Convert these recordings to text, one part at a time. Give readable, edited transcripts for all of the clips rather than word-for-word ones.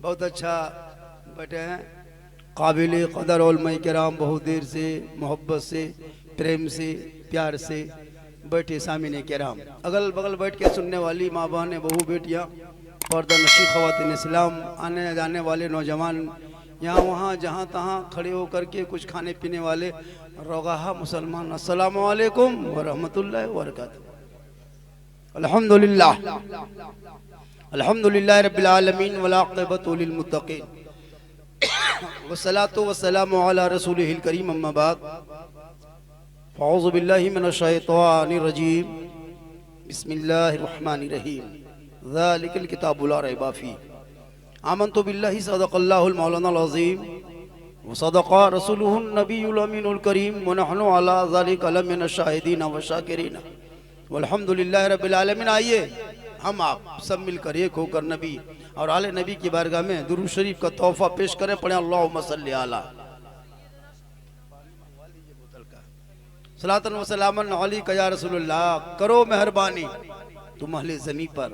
बहुत अच्छा बैठे हैं। काबिल कदर उलमाए किराम बहुत देर से मोहब्बत से प्रेम से प्यार से बैठे सामीने किराम, अगल बगल बैठ के सुनने वाली माँ बहनें बहू बेटियाँ पर्दा नशी ख़वातीन इस्लाम, आने जाने वाले नौजवान, यहाँ वहाँ जहाँ तहाँ खड़े होकर के कुछ खाने पीने वाले रोगाहा मुसलमान, अस्सलामु अलैकुम व रहमतुल्लाहि व बरकातहू। अल्हम्दुलिल्लाह अल्हम्दुलिल्लाहि रब्बिल आलमीन वल आक़िबतु लिल मुत्तक़ीन वस्सलातु वस्सलामु अला रसूलिहिल करीम अम्मा बाद फ़अऊज़ु बिल्लाहि मिनश शैतानिर रजीम बिस्मिल्लाहिर रहमानिर रहीम ज़ालिकल किताबु ला रैब फ़ीह आमन्तु बिल्लाहि सदक़ल्लाहुल मौलानाल अज़ीम व सदक़ा रसूलुहुन नबियुल अमीनुल करीम व नहनु अला ज़ालिका लमिनश शाहिदीन व शाकिरीन वल्हम्दुलिल्लाहि रब्बिल आलमीन। आइए हम आप सब मिलकर एक होकर नबी और आले नबी की बारगाह में दुरूद शरीफ का तोहफा पेश करें। पढ़ें अल्लाहुम्मा सल्लि अला सलातन व सलामन अलैका या रसूलल्लाह। करो मेहरबानी तुम अहले ज़मीं पर,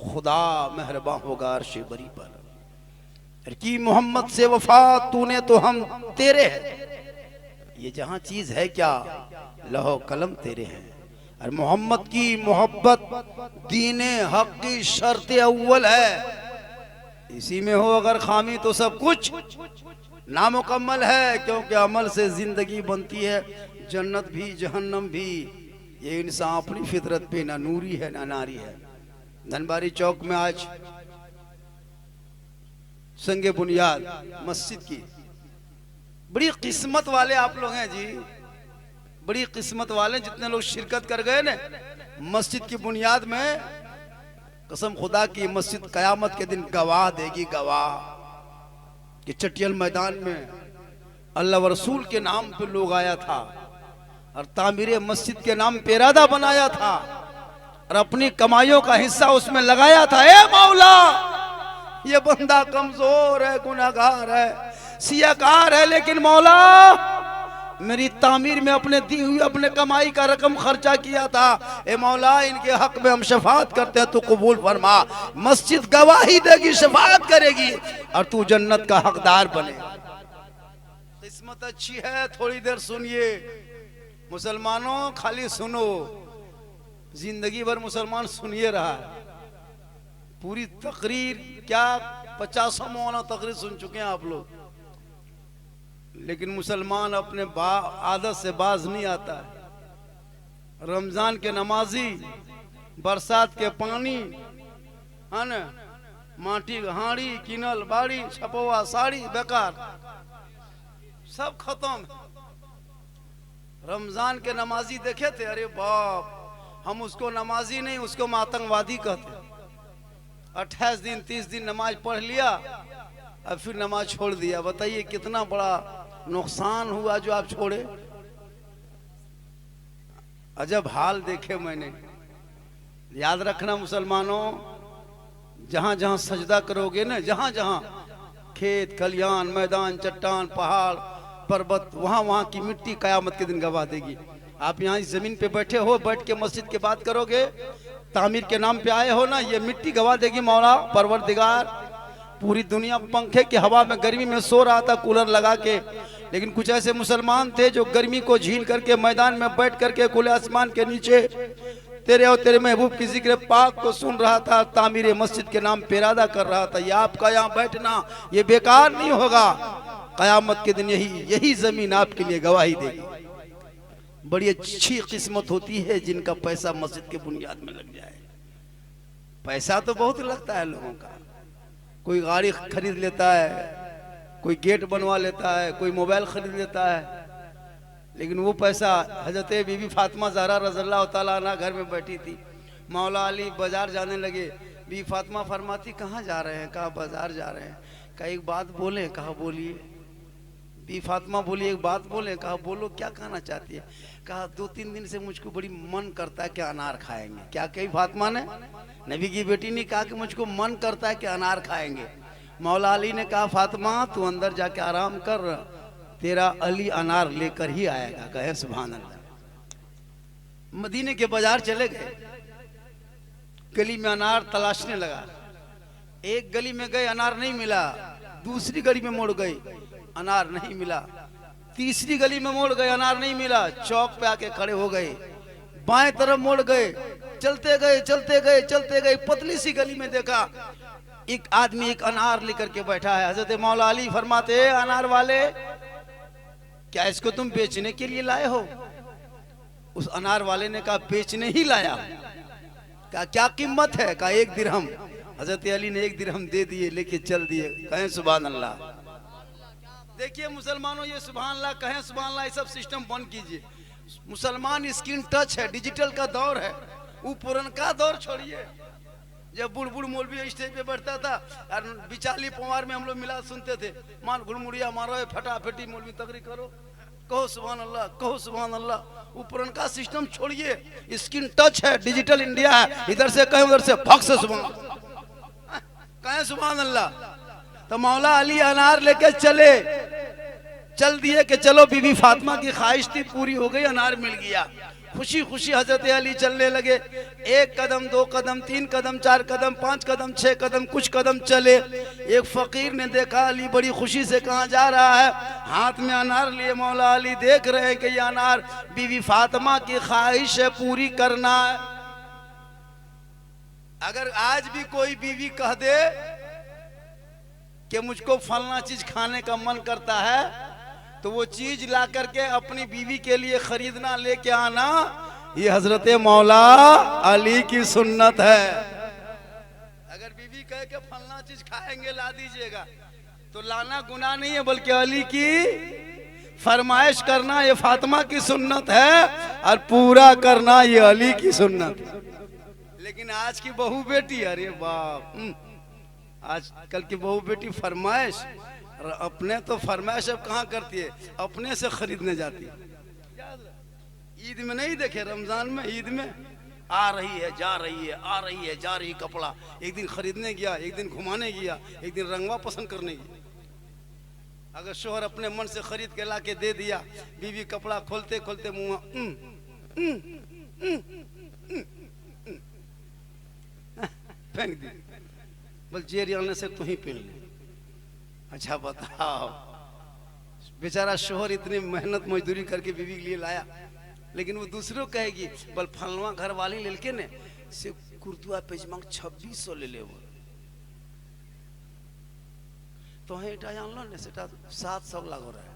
खुदा मेहरबान होगा अर्श बरी पर। की मोहम्मद से वफा तूने तो हम तेरे हैं, ये जहां चीज है क्या लहो कलम तेरे हैं। और मोहम्मद की मोहब्बत दीने हक की शर्त अव्वल है, इसी में हो अगर खामी तो सब कुछ नामुकम्मल है। क्योंकि अमल से जिंदगी बनती है, जन्नत भी जहन्नम भी। ये इंसान अपनी फितरत पे ना नूरी है ना नारी है। धनबारी चौक में आज संगे बुनियाद मस्जिद की, बड़ी किस्मत वाले आप लोग हैं जी, बड़ी किस्मत वाले जितने लोग शिरकत कर गए ना मस्जिद की बुनियाद में। कसम खुदा की मस्जिद कयामत के दिन गवाह देगी, गवाह कि चटियल मैदान में अल्लाह व रसूल के नाम पे लोग आया था और तामीर मस्जिद के नाम पे इरादा बनाया था और अपनी कमाइयों का हिस्सा उसमें लगाया था। ए मौला, ये बंदा कमजोर है, गुनाहगार है, सियाकार है, लेकिन मौला मेरी तामीर में अपने दी हुई अपने कमाई का रकम खर्चा किया था। ए मौला, इनके हक में हम शफाअत करते हैं, तू कबूल फरमा। मस्जिद गवाही देगी, शफाअत करेगी और तू जन्नत का हकदार बनेगा। किस्मत अच्छी है। थोड़ी देर सुनिए मुसलमानों, खाली सुनो, जिंदगी भर मुसलमान सुनिए रहा है। पूरी तकरीर क्या 50 मौलाना तकरीर सुन चुके हैं आप लोग, लेकिन मुसलमान अपने आदत से बाज नहीं आता है। रमजान के नमाजी, बरसात के पानी है न, माटी हाड़ी किनल बाड़ी छपवा साड़ी बेकार सब खत्म। रमजान के नमाजी देखे थे, अरे बाप, हम उसको नमाजी नहीं उसको आतंकवादी कहते। 28 दिन 30 दिन नमाज पढ़ लिया और फिर नमाज छोड़ दिया। बताइए कितना बड़ा नुकसान हुआ जो आप छोड़े। अजब हाल देखे मैंने। याद रखना मुसलमानों, जहां जहां सजदा करोगे ना, जहां जहां खेत खलियान मैदान चट्टान पहाड़ पर्वत, वहां वहां की मिट्टी कयामत के दिन गवाह देगी। आप यहाँ इस जमीन पे बैठे हो, बैठ के मस्जिद की बात करोगे, तामीर के नाम पे आए हो ना, ये मिट्टी गवाह देगी। मौला परवरदिगार, पूरी दुनिया पंखे की हवा में गर्मी में सो रहा था कूलर लगा के, लेकिन कुछ ऐसे मुसलमान थे जो गर्मी को झील करके मैदान में बैठ करके खुले आसमान के नीचे तेरे और तेरे महबूब की जिक्र पाक को सुन रहा था, तामीर मस्जिद के नाम पे इरादा कर रहा था। ये आपका यहाँ बैठना ये बेकार नहीं होगा, कयामत के दिन यही जमीन आपके लिए गवाही देगी। बड़ी अच्छी किस्मत होती है जिनका पैसा मस्जिद के बुनियाद में लग जाए। पैसा तो बहुत लगता है लोगों का, कोई गाड़ी खरीद लेता है, कोई गेट बनवा लेता है, कोई मोबाइल खरीद लेता है, लेकिन वो पैसा हजरत बीबी फातिमा ज़हरा रज़ियल्लाहु ताला अन्हा घर में बैठी थी। मौला अली बाजार जाने लगे, बीबी फातिमा फरमाती कहाँ जा रहे हैं? कहा बाजार जा रहे हैं। कहा एक बात बोले? कहा बोलिए। बीबी फातिमा बोली एक बात बोले? कहा बोलो, क्या कहना चाहती है? कहा 2-3 दिन से मुझको बड़ी मन करता है कि अनार खाएंगे। क्या कही फातिमा ने? नबी की बेटी ने कहा कि मुझको मन करता है कि अनार खाएंगे। मौला अली ने कहा फातिमा तू अंदर जाके आराम कर, तेरा अली अनार लेकर ही आएगा। कहे सुभान अल्लाह। मदीने के बाजार चले गए, गली में अनार तलाशने लगा, एक गली में गए अनार नहीं मिला, दूसरी गली में मुड़ गए अनार नहीं मिला, तीसरी गली में मुड़ गए अनार नहीं मिला, चौक पे आके खड़े हो गए, बाएं तरफ मुड़ गए, चलते गए चलते गए चलते गए, पतली सी गली में देखा एक आदमी एक अनार लेकर के बैठा है। हजरत मौला अली फरमाते हैं, अनार वाले क्या इसको तुम बेचने के लिए लाए हो? उस अनार वाले ने कहा बेचने ही लाया। कहा क्या कीमत है? कहा 1 दिरहम। हजरत अली ने 1 दिरहम दे दिए, लेके चल दिए। कहें सुभान अल्लाह। देखिए मुसलमानों, ये सुभान अल्लाह कहें सुभान अल्लाह, ये सब सिस्टम बंद कीजिए। मुसलमान स्क्रीन टच है, डिजिटल का दौर है, वो पुरनका दौर छोड़िए। जब बुढ़ मौलवी स्टेज पे बैठता था और बिचाली पवार में हम लोग मिला सुनते थे, मान घुड़मुड़िया मारो, फटाफटी मौलवी तकरीर करो, कहो सुभान अल्लाह, कहो सुभान अल्लाह। वो पुरनका सिस्टम छोड़िए, स्क्रीन टच है, डिजिटल इंडिया है, इधर से कहें उधर से भग से सुभान कहें सुभान अल्लाह। तो मौला अली अनार लेके चल दिए कि चलो बीबी फातिमा की ख्वाहिश थी पूरी हो गई, अनार मिल गया। खुशी खुशी हजरत अली चलने लगे। 1 कदम 2 कदम 3 कदम 4 कदम 5 कदम 6 कदम, कुछ कदम चले। एक फकीर ने देखा अली बड़ी खुशी से कहाँ जा रहा है, हाथ में अनार लिए। मौला अली देख रहे हैं कि ये अनार बीवी फातिमा की ख्वाहिश है, पूरी करना है। अगर आज भी कोई बीवी कह दे कि मुझको फलना चीज खाने का मन करता है, तो वो चीज ला करके अपनी बीवी के लिए खरीदना लेके आना, ये हजरत मौला अली की सुन्नत है। अगर बीवी कहे कि फलना चीज खाएंगे ला दीजिएगा, तो लाना गुनाह नहीं है, बल्कि अली की फरमाइश करना ये फातिमा की सुन्नत है, और पूरा करना ये अली की सुन्नत है। लेकिन आज की बहू बेटी, अरे बाप, आजकल की बहू बेटी फरमाइश, और अपने तो फरमाइश अब कहाँ करती है, अपने से खरीदने जाती है। ईद में नहीं देखे, रमजान में, ईद में आ रही है जा रही है, आ रही है जा रही, कपड़ा एक दिन खरीदने गया, एक दिन घुमाने गया, एक दिन रंगवा पसंद करने गया। अगर शोहर अपने मन से खरीद के ला के दे दिया, बीवी कपड़ा खोलते खोलते मुंह फेंक दी, बोल जेरियाने से तू ही पहन ले। अच्छा बताओ, बेचारा शोहर इतनी मेहनत मजदूरी करके बीवी के लिए लाया, लेकिन वो दूसरों कहेगी बल फलवा घर वाली लेके ने से कुर्तुआ पेजमा 2600 ले ले, वो तो है इटा जान लो ने सेटा 700 लाग हो रहा है।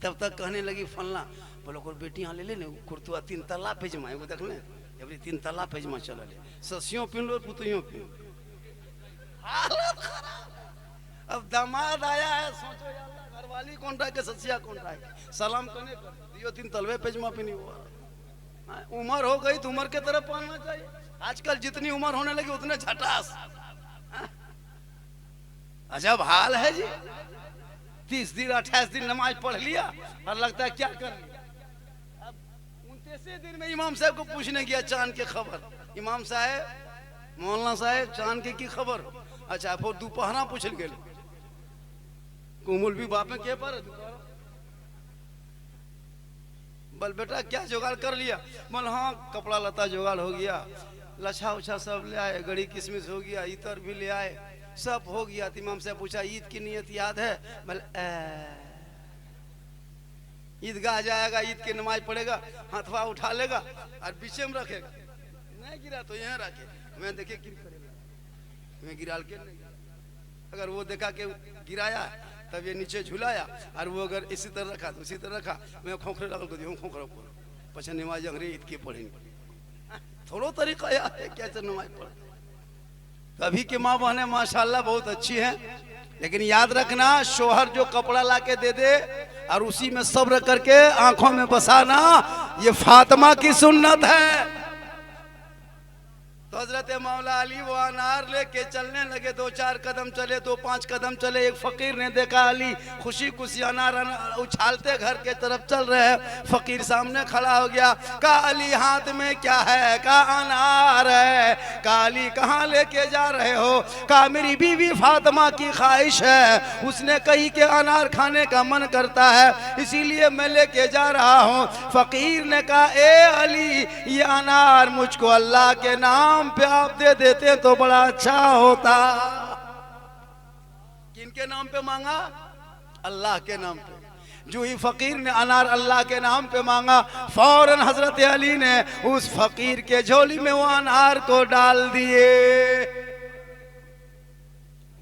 तब तक कहने लगी फलना, बोलो को बेटी यहाँ ले ले कुर्तुआ 3 तल्ला पेजमा, वो देख ले अभी 3 तल्ला पेजमा चल ले, ससियों पिन लो पुतियों पिन। हालत खराब। अब दामाद आया है, सोचो यार घरवाली कौन रहा है कि ससिया कौन रहा है, सलाम करने कर दियो 3 तलवे पेजमा पे नहीं हुआ। उम्र हो गई तो उम्र के तरफ पहनना चाहिए। आजकल जितनी उम्र होने लगी उतने झटास। अजब हाल है जी, 30 दिन 28 दिन नमाज पढ़ लिया और लगता है क्या कर लिया। अब 29 दिन में इमाम साहब को पूछने गया चांद की खबर, इमाम साहब मौलाना साहब चांद की खबर। अच्छा फिर दोपहरा पूछ गए कुमुल भी बाप में के पर बल बेटा क्या जुगाड़ कर लिया, बोल हाँ कपड़ा लता जुगाड़ हो गया, लच्छा उछा सब ले आए, गड़ी किशमिश हो गया, इतर भी ले आए, सब हो गया। इमाम से पूछा ईद की नियत याद है, बोल ईदगाह जाएगा, ईद की नमाज पढ़ेगा, हाथवा उठा लेगा और पीछे में रखेगा, नहीं गिरा तो यहाँ रखे, मैं देखे कि मैं गिरा के नहीं। अगर वो देखा कि गिराया तब ये नीचे झुलाया, और वो अगर इसी तरह रखा तो उसी तरह रखा, मैं खोखरे लगल को खोखरा पछा नमाज अंग्रेज ईद के पढ़ेंगे। थोड़ा तरीका याद है कैसे नमाज पढ़े। अभी की माँ बहनें माशाल्लाह बहुत अच्छी हैं, लेकिन याद रखना शोहर जो कपड़ा ला के दे दे और उसी में सब्र करके आंखों में बसाना, ये फातिमा की सुन्नत है। तो हजरत मौला अली वो अनार लेके चलने लगे, 2-4 कदम चले, 2-5 कदम चले। एक फकीर ने देखा अली खुशी खुशी अनार उछालते घर के तरफ चल रहे हैं। फकीर सामने खड़ा हो गया, कहा अली हाथ में क्या है, कहा अनार है। कहा अली कहाँ लेके जा रहे हो, कहा मेरी बीवी फातिमा की ख्वाहिश है, उसने कही कि अनार खाने का मन करता है, इसीलिए मैं लेके जा रहा हूँ। फकीर ने कहा ए अली ये अनार मुझको अल्लाह के नाम नाम पे आप दे देते तो बड़ा अच्छा होता। किनके नाम पे मांगा? अल्लाह के नाम पे। जो ही फकीर ने अनार अल्लाह के नाम पे मांगा, फौरन हजरत अली ने उस फकीर के झोली में वो अनार को डाल दिए।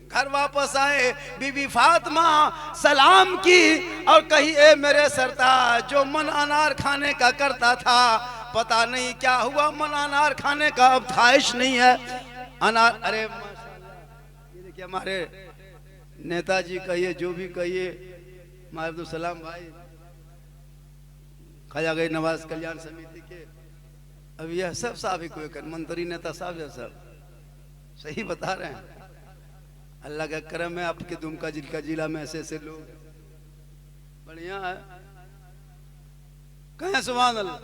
घर वापस आए, बीबी फातिमा सलाम की और कही, ए मेरे सरताज, जो मन अनार खाने का करता था, पता नहीं क्या हुआ, मन अनार खाने का अब ख्वाहिश नहीं है। अनार, अरे माशाल्लाह, ये देखिए हमारे नेताजी कहिए, जो भी कहिए, हमारे अब्दुल सलाम भाई, ख्वाजा गई नवाज कल्याण समिति के, अब यह सब साहब ही कोई कर, मंत्री नेता साहब यह सब सही बता रहे हैं। अल्लाह का करम है, आपके दुमका जिला में ऐसे ऐसे लोग बढ़िया है। कहें सुभान अल्लाह,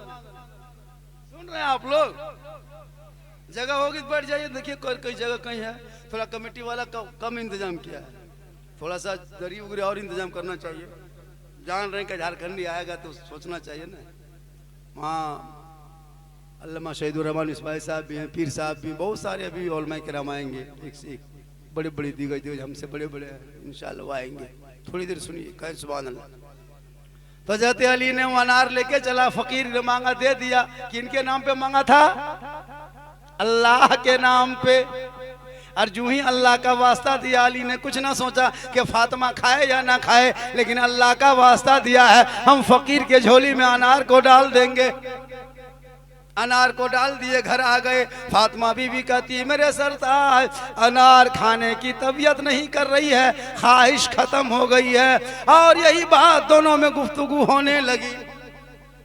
सुन रहे हैं आप लोग? जगह होगी तो बैठ जाइए, देखिए कई जगह कहीं है, थोड़ा कमेटी वाला कम इंतजाम किया है, थोड़ा सा दरी उगरी और इंतजाम करना चाहिए। जान रहे हैं कि झारखंडी आएगा तो सोचना चाहिए ना। वहाँ अल्लामा शहीदुर रहमान इस्माइल साहब भी हैं, पीर साहब भी, बहुत सारे अभी उलमा किराम आएंगे, एक से एक बड़े बड़े दिग्गज हमसे बड़े बड़े इंशाल्लाह वो आएंगे। थोड़ी देर सुनिए, कहें सुभान अल्लाह। तो हज़रत अली ने वो अनार लेके चला, फकीर ने मांगा, दे दिया। किनके नाम पे मांगा था? अल्लाह के नाम पे। और जो ही अल्लाह का वास्ता दिया, अली ने कुछ ना सोचा कि फातिमा खाए या ना खाए, लेकिन अल्लाह का वास्ता दिया है, हम फकीर के झोली में अनार को डाल देंगे। अनार को डाल दिए, घर आ गए। फातिमा बीवी कहती, मेरे सरताज, अनार खाने की तबीयत नहीं कर रही है, ख्वाहिश खत्म हो गई है। और यही बात दोनों में गुफ्तगू होने लगी।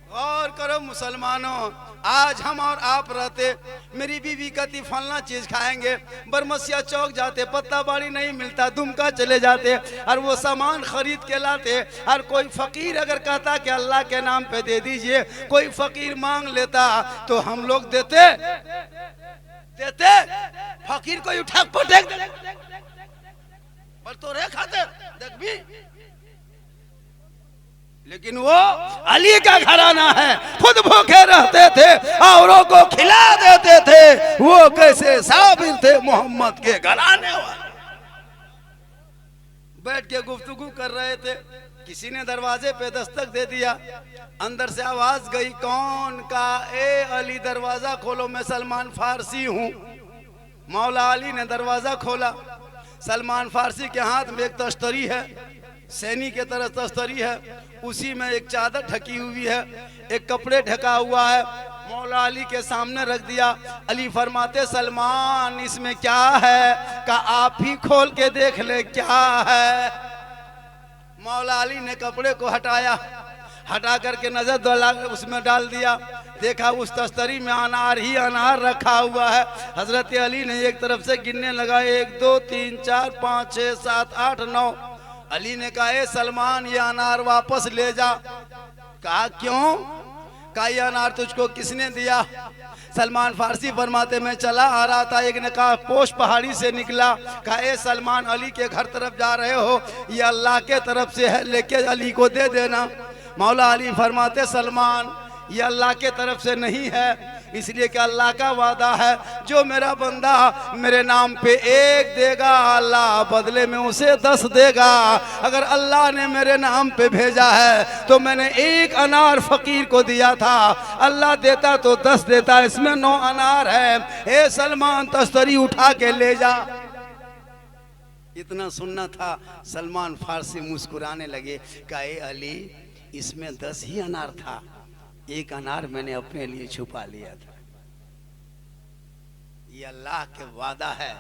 और करो मुसलमानों, आज हम और आप रहते, मेरी बीवी कहती फलना चीज खाएंगे, बरमसिया चौक जाते, पत्ता बाड़ी नहीं मिलता, दुमका चले जाते और वो सामान खरीद के लाते। और कोई फकीर अगर कहता कि अल्लाह के नाम पे दे दीजिए, कोई फकीर मांग लेता तो हम लोग देते। फकीर को उठा पटक पर तो रे खाते देख भी। लेकिन वो अली का घराना है, खुद भूखे रहते थे, औरों को खिला देते थे। वो कैसे साबिर थे मोहम्मद के घराने वाले। बैठ के गुफ्तगू कर रहे थे, किसी ने दरवाजे पे दस्तक दे दिया। अंदर से आवाज गई, कौन का? ए अली दरवाजा खोलो, मैं सलमान फारसी हूँ। मौला अली ने दरवाजा खोला। सलमान फारसी के हाथ में एक तश्तरी है, सैनी के तरह तश्तरी है, उसी में एक चादर ढकी हुई है, एक कपड़े ढका हुआ है। मौला अली के सामने रख दिया। अली फरमाते, सलमान इसमें क्या है? का आप ही खोल के देख ले क्या है। मौला अली ने कपड़े को हटाया, हटा करके नजर डाला, उसमें डाल दिया। देखा उस तस्तरी में अनार ही अनार रखा हुआ है। हजरत अली ने एक तरफ से गिनने लगा, 1 2 3 4 5 6 7 8 9। अली ने कहा, ए सलमान, ये अनार वापस ले जा। कहा क्यों? कहा ये अनार तुझको किसने दिया? सलमान फारसी फरमाते, मैं चला आ रहा था, एक ने कहा पोश पहाड़ी से निकला। कहा, ए सलमान, अली के घर तरफ जा रहे हो, ये अल्लाह के तरफ से है, लेके अली को दे देना। मौला अली फरमाते, सलमान ये अल्लाह के तरफ से नहीं है, इसलिए कि अल्लाह का वादा है, जो मेरा बंदा मेरे नाम पे 1 देगा, अल्लाह बदले में उसे 10 देगा। अगर अल्लाह ने मेरे नाम पे भेजा है तो मैंने 1 अनार फकीर को दिया था, अल्लाह देता तो 10 देता, इसमें 9 अनार है। ए सलमान, तस्तरी उठा के ले जा। इतना सुनना था, सलमान फारसी मुस्कुराने लगे। कहे, अली इसमें 10 ही अनार था, 1 अनार मैंने अपने लिए छुपा लिया था। ये अल्लाह के वादा है।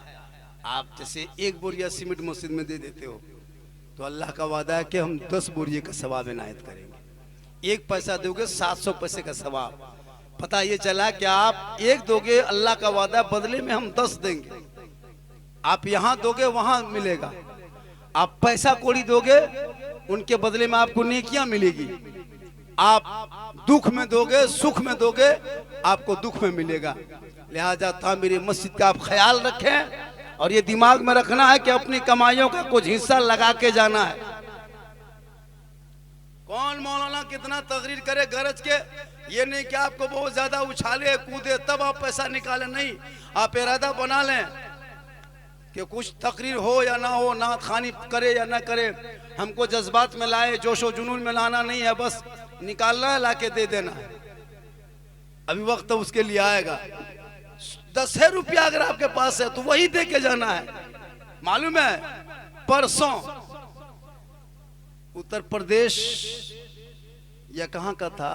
आप जैसे 1 बोरिया सीमेंट मस्जिद में दे देते हो, तो अल्लाह का वादा है कि हम 10 बोरिये का सवाब इनायत करेंगे। 1 पैसा दोगे 700 पैसे का सवाब। पता ये चला कि आप 1 दोगे, अल्लाह का वादा, बदले में हम 10 देंगे। आप यहाँ दोगे वहां मिलेगा, आप पैसा कौड़ी दोगे उनके बदले में आपको नेकियां मिलेगी। आप दुख में दोगे, सुख में दोगे, आपको दुख में मिलेगा। लिहाजा तामीर मस्जिद का आप ख्याल रखें और ये दिमाग में रखना है कि अपनी कमाइयों का कुछ हिस्सा लगा के जाना है। कौन मौलाना कितना तकरीर करे गरज के, ये नहीं कि आपको बहुत ज्यादा उछाले कूदे तब आप पैसा निकालें, नहीं, आप इरादा बना लें कि कुछ तकरीर हो या ना हो, नात खानी करे या ना करे, हमको जज्बात में लाए, जोशो जुनून में लाना नहीं है, बस निकालना है, लाके दे देना है। अभी वक्त तो उसके लिए आएगा। 10 रुपया अगर आपके पास है तो वही दे के जाना है। मालूम है परसों उत्तर प्रदेश या कहां का था,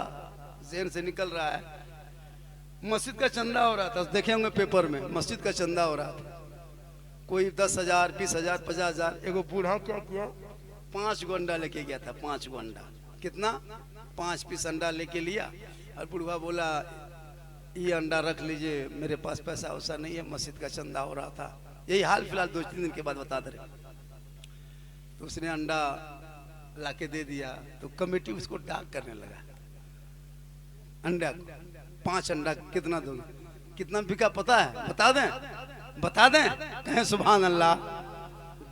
ज़हन से निकल रहा है, मस्जिद का चंदा हो रहा था, देखे होंगे पेपर में, मस्जिद का चंदा हो रहा था। कोई 10,000 20,000 50,000, एगो बूढ़ा क्या किया, 5 गो अंडा लेके गया था, 5 गो अंडा, कितना, 5 पीस अंडा लेके लिया। और बूढ़ा बोला ये अंडा रख लीजिए, मेरे पास पैसा वैसा नहीं है, मस्जिद का चंदा हो रहा था। यही हाल फिलहाल 2-3 दिन के बाद बता दे रहे। तो उसने अंडा लाके दे दिया, तो कमेटी उसको डाक करने लगा। अंडा 5 अंडा कितना दूंगा, कितना बिका पता है, बता दें कहें सुभान अल्लाह।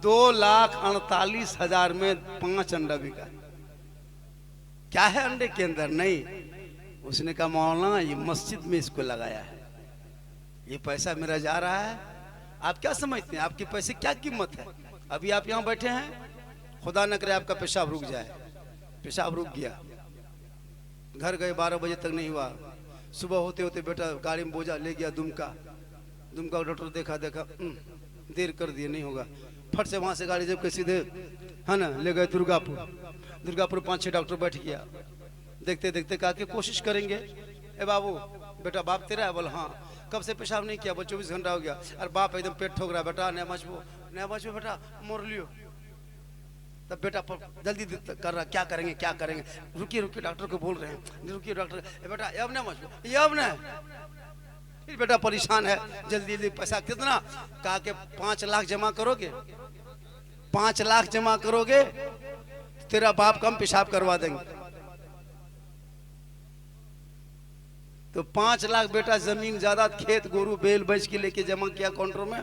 2,48,000 में 5 अंडा बिका। क्या है अंडे के अंदर, नहीं, उसने कहा मौलाना ये मस्जिद में इसको लगाया है, ये पैसा मेरा जा रहा है। आप क्या समझते हैं, आपके पैसे क्या कीमत है। अभी आप यहाँ बैठे हैं, खुदा न करे आपका पेशाब रुक जाए, पेशाब रुक गया, घर गए 12 बजे तक नहीं हुआ, सुबह होते होते बेटा गाड़ी में बोझा ले गया दुमका डॉक्टर देखा देर कर दिए, नहीं होगा, फट से वहां से गाड़ी जब के सीधे है ना ले गए दुर्गापुर 5-6 डॉक्टर बैठ गया। देखते देखते कहा कि कोशिश करेंगे। ए बाबू बेटा बाप तेरा है, बोल हाँ। कब से पेशाब नहीं किया, बोल 24 घंटा हो गया। और बाप एकदम पेट ठोक रहा, बेटा नया मचबो बेटा मोर लियो। तब बेटा जल्दी कर रहा, क्या करेंगे, रुकिए डॉक्टर को बोल रहे हैं, रुकिए डॉक्टर, बेटा अब ना मचबो, ये अब ना। फिर बेटा परेशान है, जल्दी पैसा कितना, कहा कि 5 लाख जमा करोगे, 5 लाख जमा करोगे तेरा बाप का हम पेशाब करवा देंगे। तो 5 लाख बेटा जमीन जायदाद खेत गोरू बैल बेच के लेके जमा किया काउंटर में।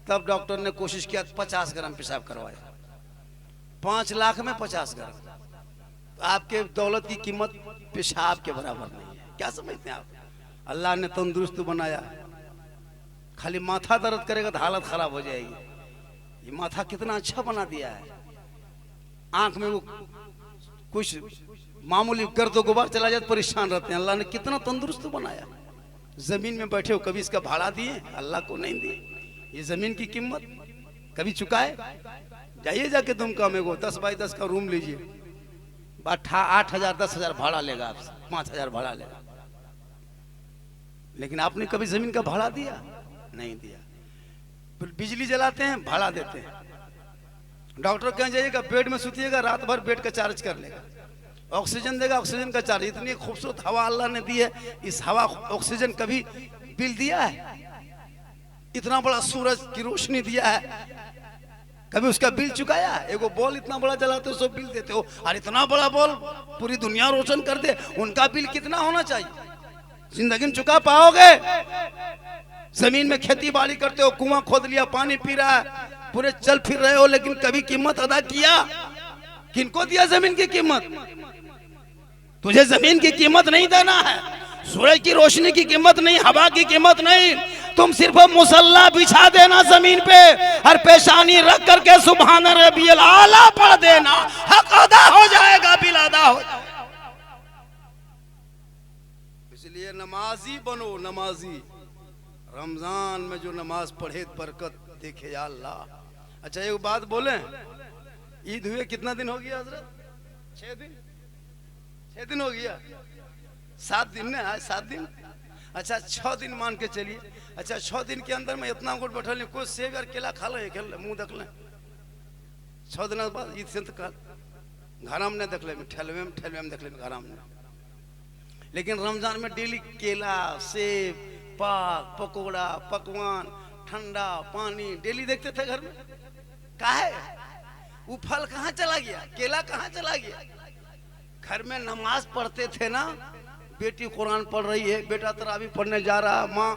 तब डॉक्टर ने कोशिश किया 50 ग्राम पेशाब करवाया। 5 लाख में 50 ग्राम। आपके दौलत की कीमत पेशाब के बराबर नहीं है। क्या समझते हैं आप। अल्लाह ने तंदुरुस्त बनाया, खाली माथा दर्द करेगा तो हालत खराब हो जाएगी। ये माथा कितना अच्छा बना दिया है। आंख में वो कुछ मामूली गर्द गुबार चला जाए परेशान रहते हैं। अल्लाह ने कितना तंदुरुस्त बनाया। जमीन में बैठे हो, कभी इसका भाड़ा दिए, अल्लाह को नहीं दिए। ये जमीन की कीमत कभी चुकाए। जाइए जाके दुमका में 10 बाई 10 का रूम लीजिए, 8,000 10,000 भाड़ा लेगा आपसे, 5,000 भाड़ा लेगा। लेकिन आपने कभी जमीन का भाड़ा दिया नहीं दिया। बिजली जलाते हैं, भाड़ा देते हैं। डॉक्टर कहीं जाइएगा, बेड में सुतिएगा, रात भर बेड का चार्ज कर लेगा। ऑक्सीजन देगा, ऑक्सीजन का चार्ज। इतनी खूबसूरत हवा अल्लाह ने दी है, इस हवा ऑक्सीजन कभी बिल दिया है? इतना बड़ा सूरज की रोशनी दिया है, कभी उसका बिल चुकाया है? एगो बॉल इतना बड़ा जलाते हो, सब बिल देते हो, और इतना बड़ा बॉल पूरी दुनिया रोशन कर दे, उनका बिल कितना होना चाहिए? जिंदगी में चुका पाओगे? जमीन में खेती बाड़ी करते हो, कुआं खोद लिया, पानी पी रहा है, पूरे चल फिर रहे हो, लेकिन कभी कीमत अदा किया? किनको दिया जमीन की कीमत? तुझे जमीन की कीमत नहीं देना है, सूरज की रोशनी की कीमत नहीं, हवा की कीमत नहीं। तुम सिर्फ मुसल्ला बिछा देना जमीन पे, और पेशानी रख करके सुभान रब्बियल आला पढ़ देना, हक अदा हो जाएगा, बिल अदा हो जाएगा। इसलिए नमाजी बनो, नमाजी। रमजान में जो नमाज पढ़े बरकत देखे या अल्लाह। अच्छा एक बात बोले, ईद हुए कितना दिन हो गया हजरत? 6 दिन हो गया। 7 दिन ने आज 7 दिन। अच्छा 6 दिन मान के चलिए। अच्छा 6 दिन के अंदर में इतना गुट बैठल नहीं, कोई सेब और केला खा ले, मुंह देख ले। 6 दिन बाद ईद से घर में देख ले, ठेलवे में देख ले घर में। लेकिन रमजान में डेली केला, सेब, पाक, पकौड़ा, पकवान, ठंडा पानी डेली देखते थे घर में। काहे? वो फल कहाँ चला गया, केला कहाँ चला गया? घर में नमाज पढ़ते थे ना, बेटी कुरान पढ़ रही है, बेटा तरावी पढ़ने जा रहा है, माँ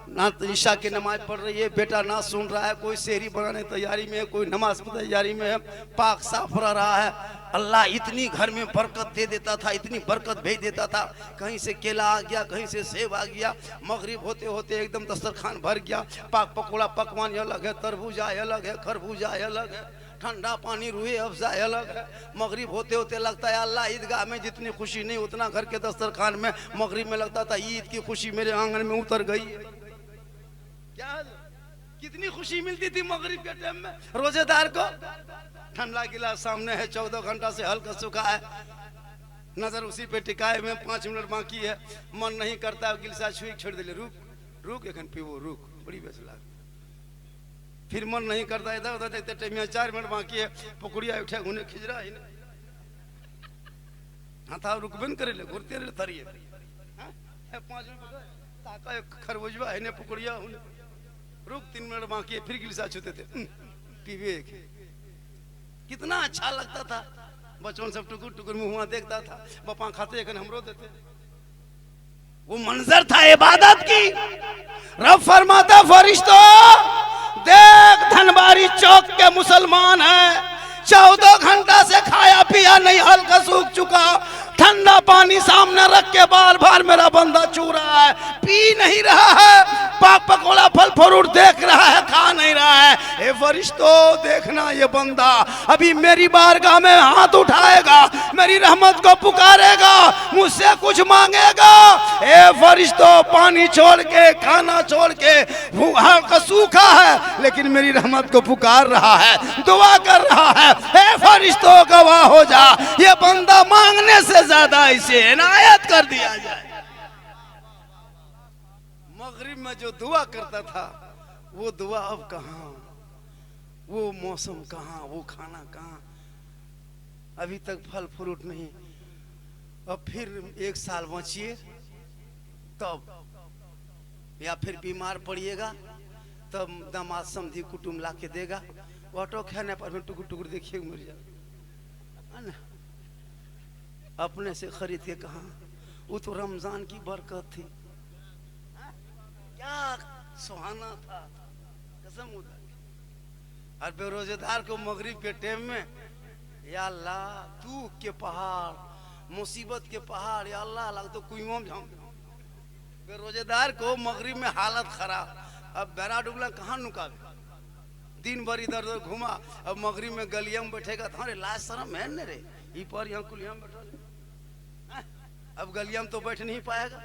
ना तो ईशा की नमाज पढ़ रही है, बेटा ना सुन रहा है, कोई शहरी बनाने की तैयारी में है, कोई नमाज की तैयारी में है, पाक साफ रह रहा है। अल्लाह इतनी घर में बरकत दे देता था, इतनी बरकत भेज देता था, कहीं से केला आ गया, कहीं से सेब आ गया, मगरिब होते होते एकदम दस्तरखान भर गया। पाक पकौड़ा पकवान अलग है, तरबूजा अलग है, खरबूजा अलग है, ठंडा पानी रूए अफ़ज़ा अलग है। मगरिब होते होते लगता है अल्लाह ईदगाह में जितनी खुशी नहीं उतना घर के दस्तरखान में मगरिब में लगता था ईद की खुशी मेरे आंगन में उतर गई है। क्या कितनी खुशी मिलती थी मगरिब के टाइम में रोजेदार को। ठंडा गिलास सामने है, 14 घंटा से हल्का सूखा है, नजर उसी पे टिकाए में, 5 मिनट बाकी है, मन नहीं करता गिलसा छुई छोड़ दिले, रुक रुक एखन पीबो रुक, बड़ी बेस लाग। फिर मन नहीं करता इधर उधर देखते टाइम में 4 मिनट बाकी है, पकड़िया उठे घूने खिजरा ही हाँ था रुकबे न करे ले घुरते रहे थरिए 5 मिनट ताका खरबूजवा है ने पकड़िया हुने रुक 3 मिनट बाकी है, फिर गिलसा छूते थे पीवे। कितना अच्छा लगता था, बचपन सब टुकुर टुकुर मुँह देखता था, बपा खाते एक हमरो देते। वो मंजर था इबादत की। रब फरमाता फरिश्तों देख धनबारी चौक के मुसलमान है, 14 घंटा से खाया पिया नहीं, हल्का सूख चुका, ठंडा पानी सामने रख के बार बार मेरा बंदा चू रहा है, पी नहीं रहा है, पाक पकौड़ा फल फ्रूट देख रहा है, खा नहीं रहा है। ए फरिश्तों देखना ये बंदा अभी मेरी बारगाह में हाथ उठाएगा, मेरी रहमत को पुकारेगा, मुझसे कुछ मांगेगा। ए फरिश्तों पानी छोड़ के खाना छोड़ के भूखा का सूखा है लेकिन मेरी रहमत को पुकार रहा है, दुआ कर रहा है। ए फरिश्तों गवाह हो जा, ये बंदा मांगने से ज्यादा इसे इनायत कर दिया जाए। मगरिब में जो दुआ करता था वो दुआ अब कहाँ, वो मौसम कहाँ, वो खाना कहाँ, अभी तक फल फ्रूट नहीं। अब फिर 1 साल बचिए तब, या फिर बीमार पड़िएगा तब दामाद समझी कुटुम ला के देगा, ऑटो खाने पर टुकुर टुकुर देखिए मर जाए, अपने से खरीद के कहा। वो तो रमजान की बरकत थी, क्या सुहाना था कसम उधर। और बेरोजगार को मगरिब के टाइम में या अल्लाह दुख के पहाड़, मुसीबत के पहाड़, या अल्लाह लग तो कुएं में झाम। बेरोजगार को मगरिब में हालत खराब, अब बेरा डुबला कहाँ नुकावे, दिन भर इधर उधर घुमा, अब मगरिब में गलिया में बैठेगा तो लाज शर्म है न रे, ई पर यहाँ कुलिया में बैठा, अब गलिया में तो बैठ नहीं पाएगा।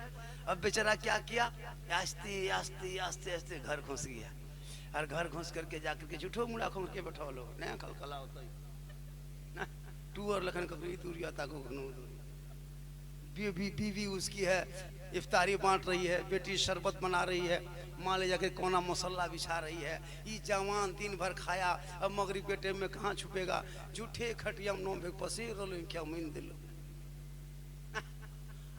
अब बेचारा क्या किया, आस्ते आस्ते आस्ते आस्ते घर घुस गया, और घर घुस करके जाकर के झूठो मुड़ा खोल के बैठा लो, नया कलकला होता है टूर लखन कभी दूरिया ताको बीवी उसकी है, इफ्तारी बांट रही है, बेटी शरबत बना रही है, माँ ले जाके कोना मसल्ला बिछा रही है। ये जवान दिन भर खाया, अब मगरिब के टाइम में कहाँ छुपेगा, झूठे खटिया नो भेग पसी रोलो क्या मीन दिलो,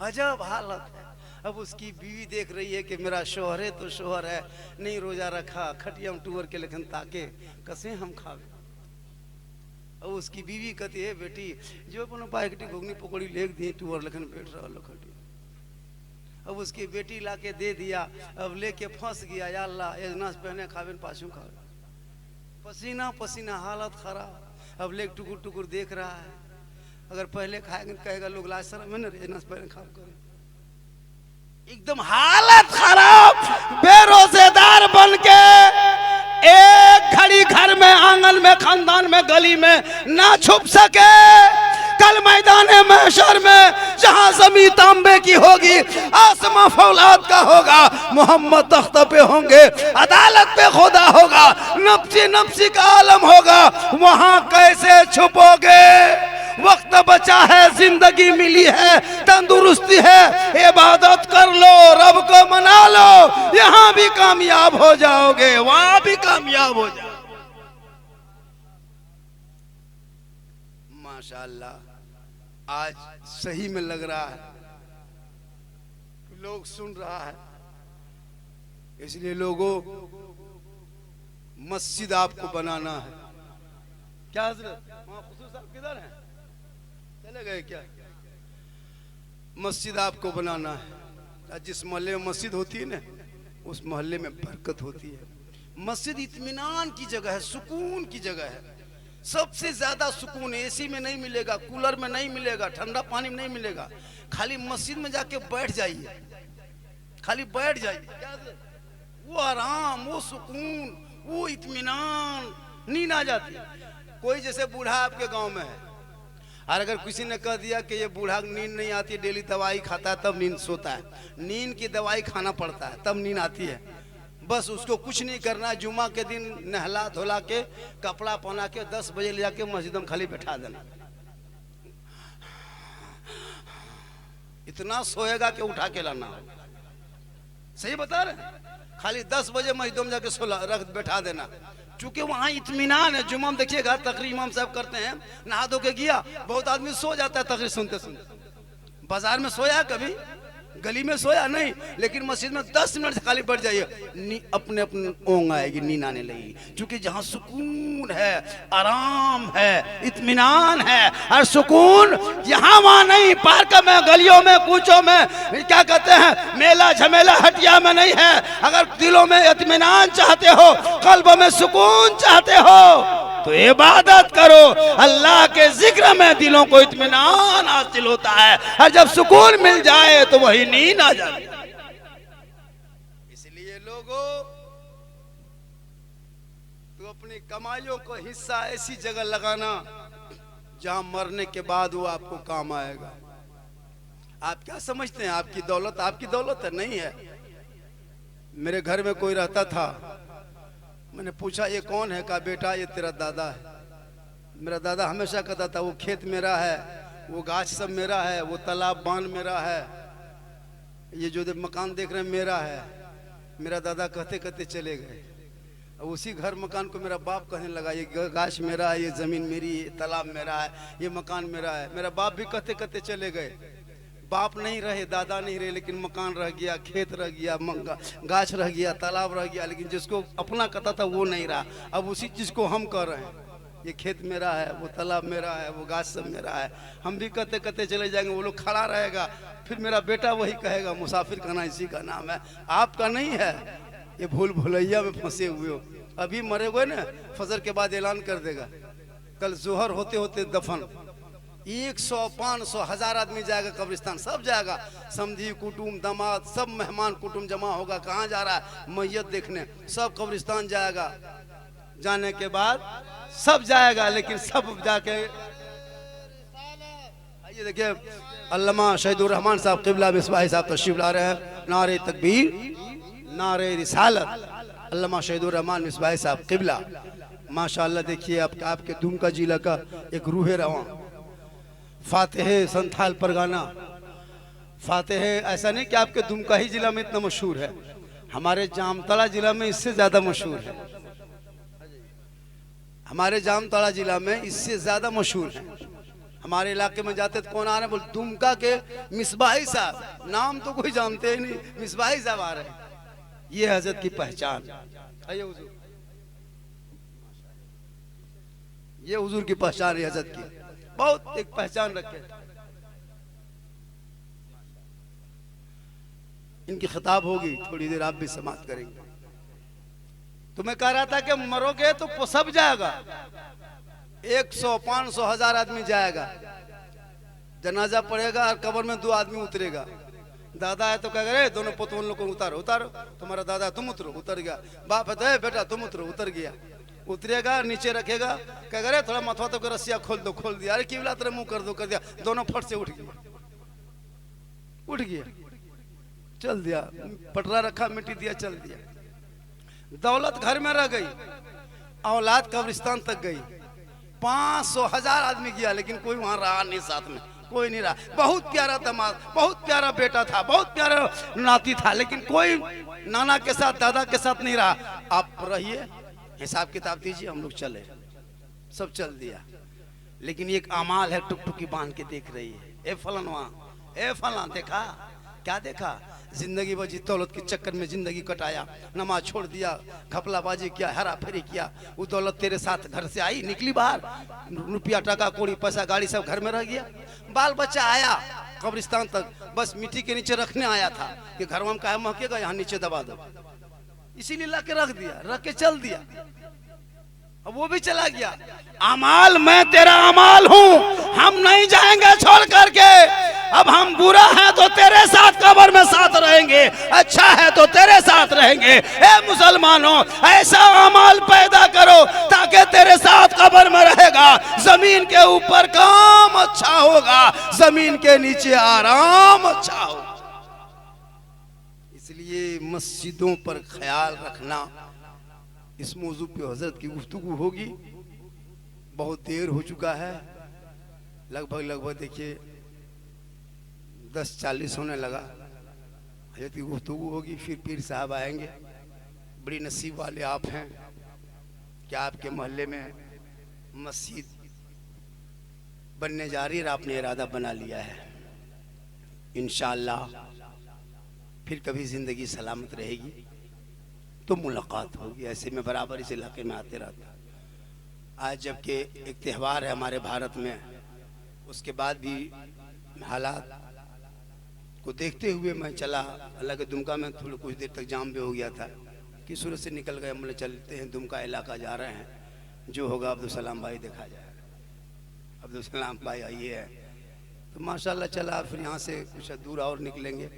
अजब हालत है। अब उसकी बीवी देख रही है कि मेरा शोहर है तो शोहर है, नहीं रोजा रखा, खटिया में टूर के लेकिन ताके कसे हम खावे। अब उसकी बीवी कहती है बेटी जो अपनो पैकेटी घुगनी पकौड़ी लेके दी टूर लेकिन बैठ रहा लो खटिया। अब उसकी बेटी ला के दे दिया, अब लेके फंस गया, या अल्लाह एजनास पहने खावे पाछू खावे, पसीना पसीना हालत खराब। अब लेके टुकुर टुकुर देख रहा है, अगर पहले खाएंगे कहेगा लोग लाज शर्म है ना एजनास पहने खाव करे, एकदम हालत खराब। बेरोजगार बन के एक घड़ी घर में, आंगन में, खानदान में, गली में ना छुप सके, कल मैदान महशर में जहां जमी तांबे की होगी, आसमां फौलाद का होगा, मोहम्मद तख्त पे होंगे, अदालत पे खुदा होगा, नफ्सी नफ्सी का आलम होगा, वहां कैसे छुपोगे। वक्त बचा है, जिंदगी मिली है, तंदुरुस्ती है, इबादत कर लो, रब को मना लो, यहाँ भी कामयाब हो जाओगे, वहां भी कामयाब हो जाओगे। माशाअल्लाह आज सही में लग रहा है, लोग सुन रहा है, इसलिए लोगों मस्जिद आपको बनाना है। क्या हजरत वहाँ खुशबू साहब किधर हैं, चले गए क्या? मस्जिद आपको बनाना है। जिस मोहल्ले में मस्जिद होती है ना, उस मोहल्ले में बरकत होती है। मस्जिद इत्मीनान की जगह है, सुकून की जगह है। सबसे ज्यादा सुकून एसी में नहीं मिलेगा, कूलर में नहीं मिलेगा, ठंडा पानी में नहीं मिलेगा। खाली मस्जिद में जाके बैठ जाइए, खाली बैठ जाइए, वो आराम, वो सुकून, वो इत्मीनान, नींद आ जाती है। कोई जैसे बूढ़ा आपके गांव में है, और अगर किसी ने कह दिया कि ये बूढ़ा नींद नहीं आती, डेली दवाई खाता है तब नींद सोता है, नींद की दवाई खाना पड़ता है तब नींद आती है। बस उसको कुछ नहीं करना, जुमा के दिन नहला धोला के कपड़ा पहना के 10 बजे ले जाके मस्जिद में खाली बैठा देना। इतना सोएगा कि उठा के लाना। सही बता रहे, खाली 10 बजे मस्जिद में जाके रख बैठा देना, चूंकि वहां इत्मीनान है। जुम्मा में देखिएगा तकरीर इमाम साहब करते हैं, नहा धो के गया, बहुत आदमी सो जाता है तकरीर सुनते सुनते। बाजार में सोया कभी, गली में सोया नहीं, लेकिन मस्जिद में 10 मिनट से खाली बैठ जाइए, अपने अपने ओंग आएगी, नींद आने लगेगी। क्योंकि जहाँ सुकून है, आराम है, इत्मीनान है, और सुकून यहाँ वहाँ नहीं, पार्क में, गलियों में, कूचों में, क्या कहते हैं, मेला झमेला हटिया में नहीं है। अगर दिलों में इत्मीनान चाहते हो, कल्ब में सुकून चाहते हो, तो इबादत करो। अल्लाह के जिक्र में दिलों को इत्मीनान हासिल होता है, और जब सुकून मिल जाए तो वही नींद आ जाती है। इसलिए लोगों, तो अपनी कमाइयों को हिस्सा ऐसी जगह लगाना जहां मरने के बाद वो आपको काम आएगा। आप क्या समझते हैं आपकी दौलत आपकी दौलत है? नहीं है। मेरे घर में कोई रहता था, मैंने पूछा ये कौन है? कहा बेटा ये तेरा दादा है। मेरा दादा हमेशा कहता था वो खेत मेरा है, वो गाछ सब मेरा है, वो तालाब बांध मेरा है, ये जो मकान देख रहे हैं मेरा है। मेरा दादा कहते कहते चले गए। उसी घर मकान को मेरा बाप कहने लगा ये गाछ मेरा है, ये ज़मीन मेरी है, तालाब मेरा है, ये मकान मेरा है। मेरा बाप भी कहते कहते चले गए। बाप नहीं रहे, दादा नहीं रहे, लेकिन मकान रह गया, खेत रह गया, गाछ रह गया, तालाब रह गया, लेकिन जिसको अपना कहता था वो नहीं रहा। अब उसी चीज़ को हम कर रहे हैं, ये खेत मेरा है, वो तालाब मेरा है, वो गाछ सब मेरा है। हम भी कहते कहते चले जाएंगे, वो लोग खड़ा रहेगा, फिर मेरा बेटा वही कहेगा मुसाफिर खाना इसी का नाम है, आपका नहीं है। ये भूल भुलैया में फंसे हुए हो। अभी मरे हुए ना, फजर के बाद ऐलान कर देगा, कल जोहर होते होते दफन। 100, 500, 1000 आदमी जाएगा कब्रिस्तान, सब जाएगा, समझी कुटुम दामाद सब मेहमान कुटुम जमा होगा। कहाँ जा रहा है? मैयत देखने। सब कब्रिस्तान जाएगा। जाने के बाद सब जाएगा, लेकिन सब जाके आइए देखिए, अल्लामा शहीदुर रहमान साहब किबला मिसबाही साहब तशरीफ ला रहे हैं। नारे तकबीर, नारे रिसालत। अल्लामा शहीदुर रहमान मिसबाही साहब किबला, माशाअल्लाह। देखिए आपके दुमका जिला का एक रूहे रवां, फातेह संथाल परगाना, फातेह। ऐसा नहीं कि आपके दुमका ही जिला में इतना मशहूर है, हमारे जामताड़ा जिला में इससे ज्यादा मशहूर है। हमारे जामताड़ा जिला में इससे ज्यादा मशहूर है। हमारे इलाके में जाते तो कौन आ रहे हैं? बोल दुमका के मिसबाही साहब। नाम तो कोई जानते ही नहीं, मिसबाही साहब आ रहे हैं। ये हजरत की पहचान, ये हुजूर की पहचान है। हजरत की बहुत एक पहचान रखे। इनकी खिताब होगी, थोड़ी देर आप भी समाप्त करेंगे। तो मैं कह रहा था कि मरोगे तो सब जाएगा, 100, 500, 1000 आदमी जाएगा। जनाजा पड़ेगा और कब्र में 2 आदमी उतरेगा। दादा है तो कह रहे दोनों पुत्र उन लोग को उतारो, उतारो। तुम्हारा दादा तुम उतरो, उतर गया। बाप है तो बेटा तुम उतरो, उतर गया। उतरेगा, नीचे रखेगा, कह रहे थोड़ा मथवा तो रस्सिया खोल दो, खोल दिया। अरे किबला तेरे मुंह कर दो, कर दिया। दोनों फट से उठ गया, उठ गया, चल दिया। पटरा रखा, मिट्टी दिया, चल दिया। दौलत घर में रह गई, औलाद कब्रिस्तान तक गई। 500, 1000 आदमी गया, लेकिन कोई वहां रहा नहीं, साथ में कोई नहीं रहा। बहुत प्यारा दामाद, बहुत प्यारा बेटा था, बहुत प्यारा नाती था, लेकिन कोई नाना के साथ, दादा के साथ नहीं रहा। आप रहिए, हिसाब किताब दीजिए, हम लोग चले। सब चल दिया, लेकिन एक अमाल है, टुकटुकी बांध के देख रही है। ए फलानवा, ए फलां, देखा क्या देखा? जिंदगी भर दौलत के चक्कर में जिंदगी कटाया, नमाज छोड़ दिया, घपलाबाजी किया, हेरा फेरी किया। वो दौलत तेरे साथ घर से आई, निकली बाहर, रुपया टका कौड़ी पैसा गाड़ी सब घर में रह गया। बाल बच्चा आया कब्रिस्तान तक, बस मिट्टी के नीचे रखने आया था कि घर में काहे महकेगा, यहाँ नीचे दबा दो। इसीलिए ला के रख दिया, रख के चल दिया। अब वो भी चला गया। अमाल, मैं तेरा अमाल हूं, हम नहीं जाएंगे छोड़ करके। अब हम बुरा है तो तेरे साथ कब्र में साथ रहेंगे, अच्छा है तो तेरे साथ रहेंगे। ए मुसलमानों, ऐसा अमाल पैदा करो ताकि तेरे साथ कब्र में रहेगा। जमीन के ऊपर काम अच्छा होगा, जमीन के नीचे आराम अच्छा होगा। इसलिए मस्जिदों पर ख्याल रखना। इस मौजू पे हजरत की गुफ्तगू होगी। बहुत देर हो चुका है, लगभग देखिए 10:40 होने लगा। हजरत की गुफ्तगू होगी, फिर पीर साहब आएंगे। बड़ी नसीब वाले आप हैं कि आपके मोहल्ले में मस्जिद बनने जा रही है, आपने इरादा बना लिया है। इंशाअल्लाह फिर कभी जिंदगी सलामत रहेगी तो मुलाकात होगी। ऐसे में बराबर इस इलाके में आते रहता। आज जबकि एक त्यौहार है हमारे भारत में, उसके बाद भी हालात को देखते हुए मैं चला। हालांकि दुमका में थोड़ा कुछ देर तक जाम भी हो गया था कि सूरत से निकल गए। हम लोग चलते हैं, दुमका इलाका जा रहे हैं, जो होगा अब्दुल सलाम भाई देखा जाएगा। अब्दुल सलाम भाई आइए है तो माशाल्लाह चला। फिर यहाँ से कुछ दूर और निकलेंगे।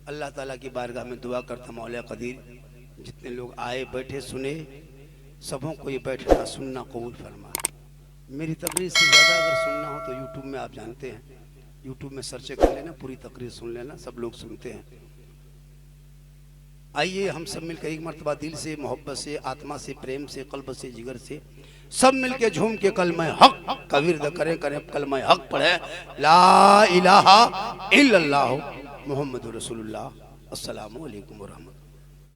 अल्लाह ताला की बारगाह में दुआ करता मौला कदीर जितने लोग आए बैठे सुने, सबों को ये बैठना सुनना कबूल फरमा। मेरी तकरीर से ज़्यादा अगर सुनना हो तो यूट्यूब में आप जानते हैं, यूट्यूब में सर्च कर लेना, पूरी तकरीर सुन लेना, सब लोग सुनते हैं। आइए हम सब मिलकर एक मरतबा दिल से, मोहब्बत से, आत्मा से, प्रेम से, कल्ब से, जिगर से सब मिलके झूम के कलमा हक का विर्द करें कलमा हक पढ़े, ला इलाहा इल्लल्लाह मुहम्मदुर रसूलुल्लाह। अस्सलामु अलैकुम व रहमतुल्लाह।